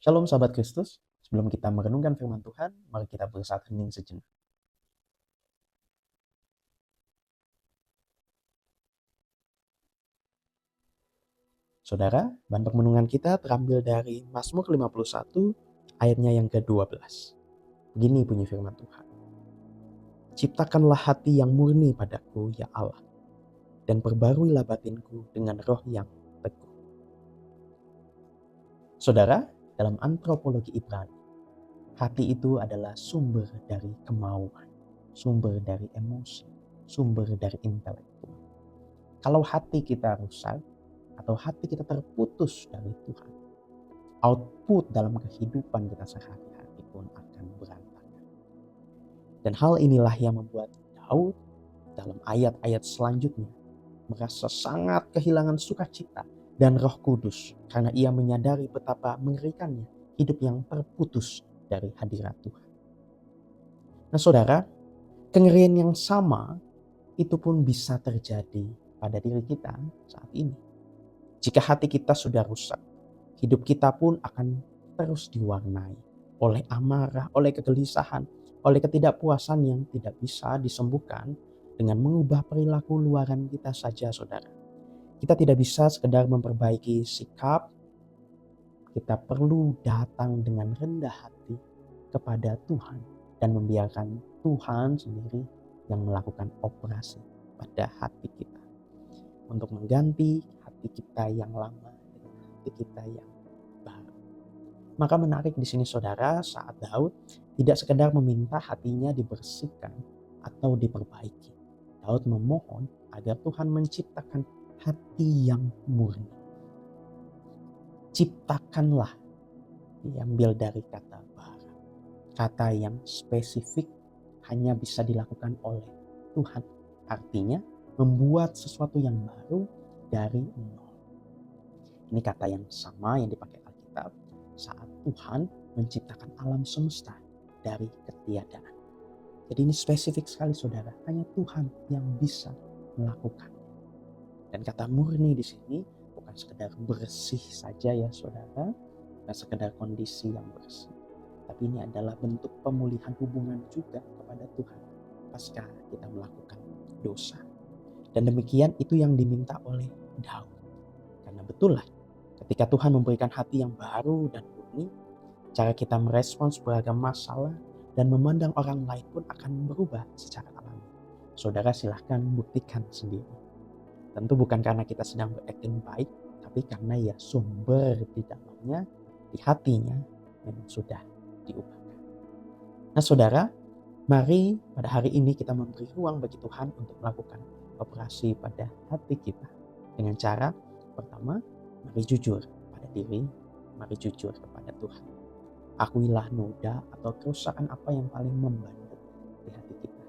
Shalom sahabat Kristus, sebelum kita merenungkan firman Tuhan, mari kita bersatu hening sejenak. Saudara, bahan permenungan kita terambil dari Mazmur 51 ayatnya yang ke-12. Begini bunyi firman Tuhan. Ciptakanlah hati yang murni padaku, ya Allah, dan perbaruilah batinku dengan roh yang teguh. Saudara, dalam antropologi Ibrani, hati itu adalah sumber dari kemauan, sumber dari emosi, sumber dari intelektual. Kalau hati kita rusak atau hati kita terputus dari Tuhan, output dalam kehidupan kita sehari-hari pun akan berantakan. Dan hal inilah yang membuat Daud dalam ayat-ayat selanjutnya merasa sangat kehilangan sukacita dan Roh Kudus karena ia menyadari betapa mengerikannya hidup yang terputus dari hadirat Tuhan. Nah saudara, kengerian yang sama itu pun bisa terjadi pada diri kita saat ini. Jika hati kita sudah rusak, hidup kita pun akan terus diwarnai oleh amarah, oleh kegelisahan, oleh ketidakpuasan yang tidak bisa disembuhkan dengan mengubah perilaku luaran kita saja, saudara. Kita tidak bisa sekedar memperbaiki sikap, kita perlu datang dengan rendah hati kepada Tuhan dan membiarkan Tuhan sendiri yang melakukan operasi pada hati kita untuk mengganti hati kita yang lama dengan hati kita yang baru. Maka menarik di sini saudara, saat Daud tidak sekedar meminta hatinya dibersihkan atau diperbaiki. Daud memohon agar Tuhan menciptakan hati yang murni. Ciptakanlah diambil dari kata bara. Kata yang spesifik hanya bisa dilakukan oleh Tuhan. Artinya membuat sesuatu yang baru dari nol. Ini kata yang sama yang dipakai Alkitab saat Tuhan menciptakan alam semesta dari ketiadaan. Jadi ini spesifik sekali saudara, hanya Tuhan yang bisa melakukan. Dan kata murni di sini bukan sekedar bersih saja ya saudara, bukan sekedar kondisi yang bersih. Tapi ini adalah bentuk pemulihan hubungan juga kepada Tuhan pasca kita melakukan dosa. Dan demikian itu yang diminta oleh Daud. Karena betul lah, ketika Tuhan memberikan hati yang baru dan murni, cara kita merespons beragam masalah dan memandang orang lain pun akan berubah secara alami. Saudara silahkan buktikan sendiri. Tentu bukan karena kita sedang berakting baik, tapi karena ya sumber di dalamnya, di hatinya memang sudah diubahkan. Nah saudara, mari pada hari ini kita memberi ruang bagi Tuhan untuk melakukan operasi pada hati kita. Dengan cara pertama, mari jujur pada diri, mari jujur kepada Tuhan. Akuilah noda atau kerusakan apa yang paling membandel di hati kita.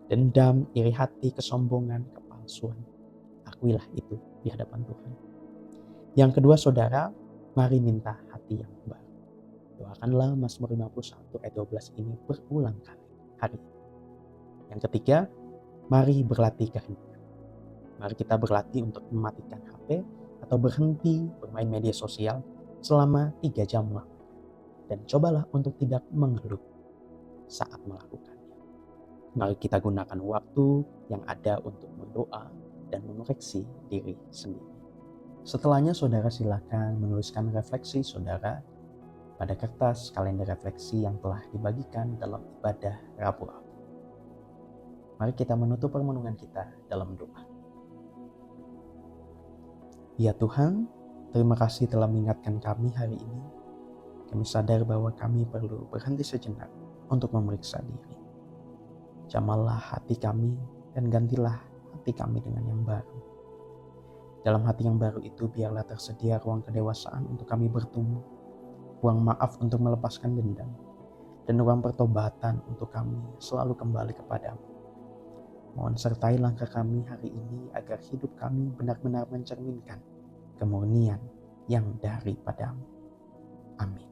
Dendam, iri hati, kesombongan, kepalsuan. Akuilah itu di hadapan Tuhan. Yang kedua saudara, mari minta hati yang baru. Doakanlah Mazmur 51 ayat 12 ini berulang kali hari ini. Yang ketiga, mari berlatih keheningan. Mari kita berlatih untuk mematikan HP atau berhenti bermain media sosial selama 3 jam lamanya. Dan cobalah untuk tidak mengeluh saat melakukannya. Mari kita gunakan waktu yang ada untuk berdoa dan mengoreksi diri sendiri. Setelahnya saudara silakan menuliskan refleksi saudara pada kertas kalender refleksi yang telah dibagikan dalam ibadah Rabu-Rabu. Mari kita menutup permenungan kita dalam doa. Ya Tuhan, terima kasih telah mengingatkan kami hari ini. Kami sadar bahwa kami perlu berhenti sejenak untuk memeriksa diri. Jamahlah hati kami dan gantilah hati kami dengan yang baru. Dalam hati yang baru itu biarlah tersedia ruang kedewasaan untuk kami bertumbuh, ruang maaf untuk melepaskan dendam, dan ruang pertobatan untuk kami selalu kembali kepadamu. Mohon sertai langkah kami hari ini agar hidup kami benar-benar mencerminkan kemurnian yang daripadamu. Amin.